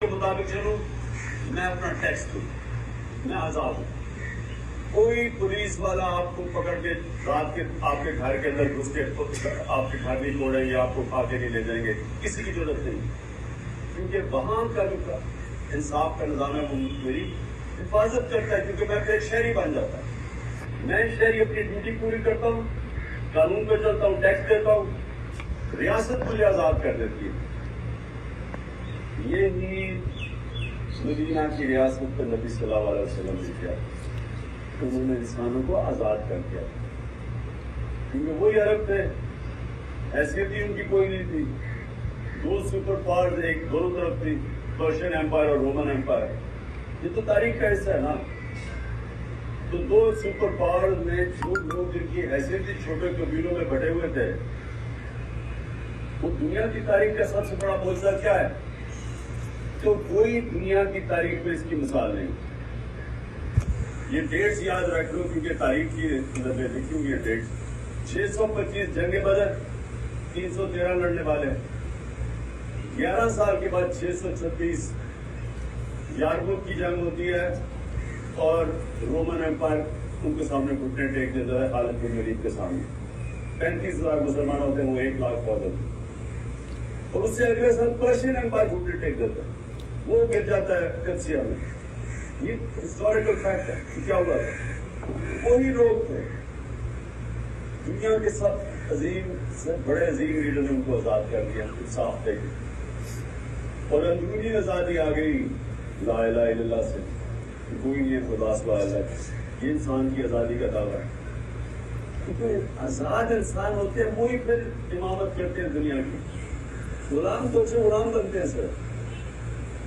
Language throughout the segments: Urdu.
کے مطابق چلوں، میں اپنا ٹیکس دوں، میں آزاد ہوں۔ کوئی پولیس والا آپ کو پکڑ کے رات کے آپ کے گھر کے اندر گھس کے آپ کے گھر نہیں توڑیں گے، آپ کو کھا کے نہیں لے جائیں گے، کسی کی ضرورت نہیں، کیونکہ وہاں کا جو انصاف کا نظام ہے وہ میری حفاظت کرتا ہے، کیونکہ میں ایک شہری بن جاتا ہوں۔ میں شہری اپنی ڈیوٹی پوری کرتا ہوں، قانون پہ چلتا ہوں، ٹیکس دیتا ہوں، ریاست مجھے آزاد کر دیتی ہے۔ یہی مدینہ کی ریاست پر نبی صلی اللہ علیہ وسلم نے کیا، انہوں نے انسانوں کو آزاد کر دیا، کیونکہ وہی عرب تھے، حیثیت ہی ان کی کوئی نہیں تھی۔ دو سپر پاور ایک دونوں طرف تھی، پرشین ایمپائر اور رومن ایمپائر۔ یہ تو تاریخ کا حصہ ہے نا۔ تو دو سپر پاور میں جو لوگ جن کی حیثیت ہی چھوٹے قبیلوں میں بٹے ہوئے تھے، وہ دنیا کی تاریخ کا سب سے بڑا معجزہ کیا ہے؟ تو کوئی دنیا کی تاریخ میں اس کی مثال نہیں۔ یہ ڈیٹس یاد رکھ لو، کیونکہ تاریخ کی اندر میں لکھی ہوئی ہے ڈیٹس۔ 625 جنگ بدر، 313 لڑنے والے، 11 سال کے بعد 636 یارموک کی جنگ ہوتی ہے، اور رومن ایمپائر ان کے سامنے گھٹنے ٹیک دیتا ہے خالد بن ولید کے سامنے۔ 35,000 مسلمان ہوتے ہیں، وہ 1,00,000 فوج ہوتی ہے، اور اس سے اگلے سال پرشین ایمپائر گھٹنے ٹیک دیتا ہے، وہ گر جاتا ہے قدسیہ میں۔ یہ ہسٹوریکل فیکٹ ہے کہ کیا ہوا تھا۔ وہی لوگ تھے، دنیا کے سب عظیم سے بڑے عظیم لیڈر نے ان کو آزاد کر دیا، انصاف دے کے، اور اندرونی آزادی آ گئی لا الہ الا اللہ سے، کوئی نہیں ہے خدا سوا اللہ۔ یہ انسان کی آزادی کا دعویٰ ہے، کیونکہ آزاد انسان ہوتے ہیں وہی پھر امامت کرتے ہیں دنیا کی۔ غلام تو سے غلام بنتے ہیں سر۔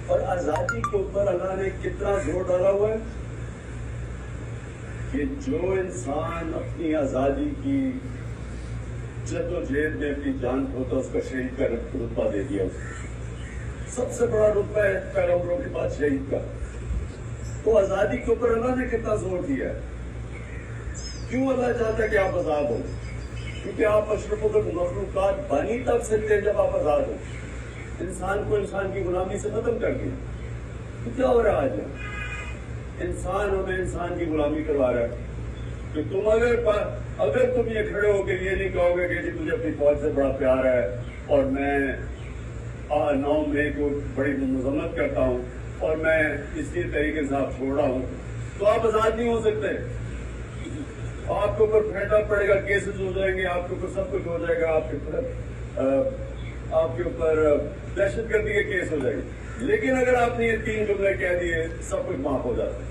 اور آزادی کے اوپر اللہ نے کتنا زور ڈالا ہوا ہے کہ جو انسان اپنی آزادی کی جد و جہد میں اپنی جان کھوتا اس کا شہید کا رتبہ دے دیا۔ سب سے بڑا رتبہ ہے پیغمبروں کے بعد شہید کا۔ تو آزادی کے اوپر اللہ نے کتنا زور دیا ہے۔ کیوں اللہ چاہتا ہے کہ آپ آزاد ہو؟ کیونکہ آپ اشرف المخلوقات بانی تب سکتے ہیں جب آپ آزاد ہو۔ انسان کو انسان کی غلامی سے ختم کر دیا۔ تو کیا ہو رہا ہے آج؟ انسان ہمیں انسان کی غلامی کروا رہا ہے کہ تم اگر تم یہ کھڑے ہو کے یہ نہیں کہو گے کہ جی مجھے اپنی فوج سے بڑا پیار ہے اور میں 9 مئی کو بڑی مذمت کرتا ہوں اور میں اسی طریقے سے آپ چھوڑ رہا ہوں، تو آپ آزاد نہیں ہو سکتے۔ آپ کے اوپر پھینٹا پڑے گا، کیسز ہو جائیں گے، آپ کے اوپر سب کچھ ہو جائے گا، آپ کے اوپر دہشت گردی کے کیس ہو جائے گی۔ لیکن اگر آپ نے یہ 3 جملے کہہ دیے، سب کچھ معاف ہو جاتا ہے۔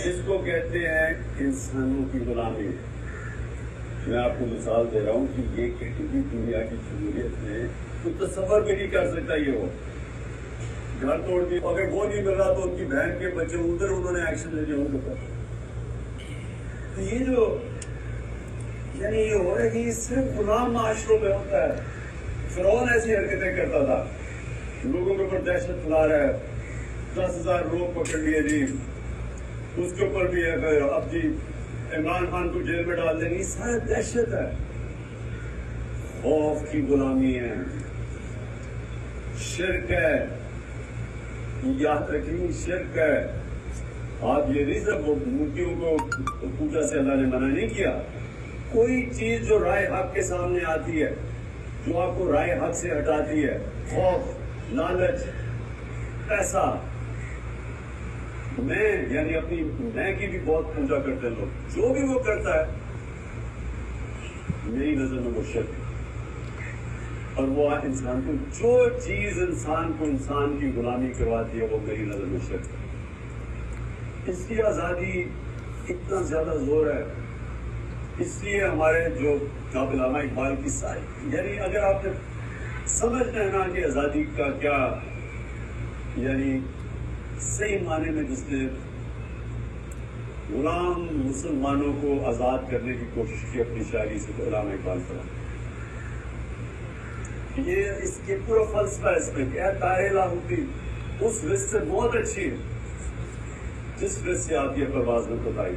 اس کو کہتے ہیں انسانوں کی غلامی۔ میں آپ کو مثال دے رہا ہوں کہ یہ کسی بھی دنیا کی جمہوریت میں کوئی تصور بھی نہیں کر سکتا۔ یہ ہو گھر توڑ دی، اگر وہ نہیں مل رہا تو ان کی بہن کے بچے ادھر انہوں نے ایکشن لے لیا ان کے اوپر۔ تو یہ جو یعنی یہ ہو رہا ہے کہ یہ صرف غلام معاشروں میں ہوتا ہے۔ فرعون ایسی حرکتیں کرتا تھا، لوگوں کے اوپر دہشت پھیلا رہا ہے، 10,000 لوگ پکڑ لیے جی، اس کے اوپر بھی ہے اب جی عمران خان کو جیل میں ڈال دیں گے۔ یہ سارا دہشت ہے، خوف کی غلامی ہے، شرک ہے، یاد رکھیں شرک ہے۔ آپ یہ نہیں سب مورتیوں کو پوجا سے اللہ نے منع نہیں کیا۔ کوئی چیز جو رائے حق کے سامنے آتی ہے، جو آپ کو رائے حق سے ہٹاتی ہے، خوف، لالچ، پیسہ، میں یعنی اپنی میں کی بھی بہت پوجا کرتے ہیں لوگ، جو بھی وہ کرتا ہے میری نظر میں وہ شرک ہے۔ اور وہ انسان کو جو چیز انسان کو انسان کی غلامی کرواتی ہے وہ میری نظر میں شرک ہے۔ اس کی آزادی اتنا زیادہ زور ہے، اس لیے ہمارے جو علامہ اقبال کی ساری یعنی اگر آپ نے سمجھنا ہے نا کہ آزادی کا کیا یعنی صحیح معنی میں جس نے غلام مسلمانوں کو آزاد کرنے کی کوشش کی اپنی شاعری سے، تو علامہ اقبال کا یہ اس کے پورا فلسفہ اس میں کہ اے طائر لاہوتی، اس رزق سے بہت اچھی ہے جس رزق سے آپ یہ پرواز میں بتائی۔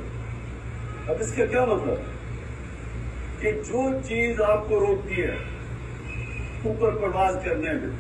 اب اس کا کیا مطلب کہ جو چیز آپ کو روکتی ہے اوپر پرواز کرنے میں،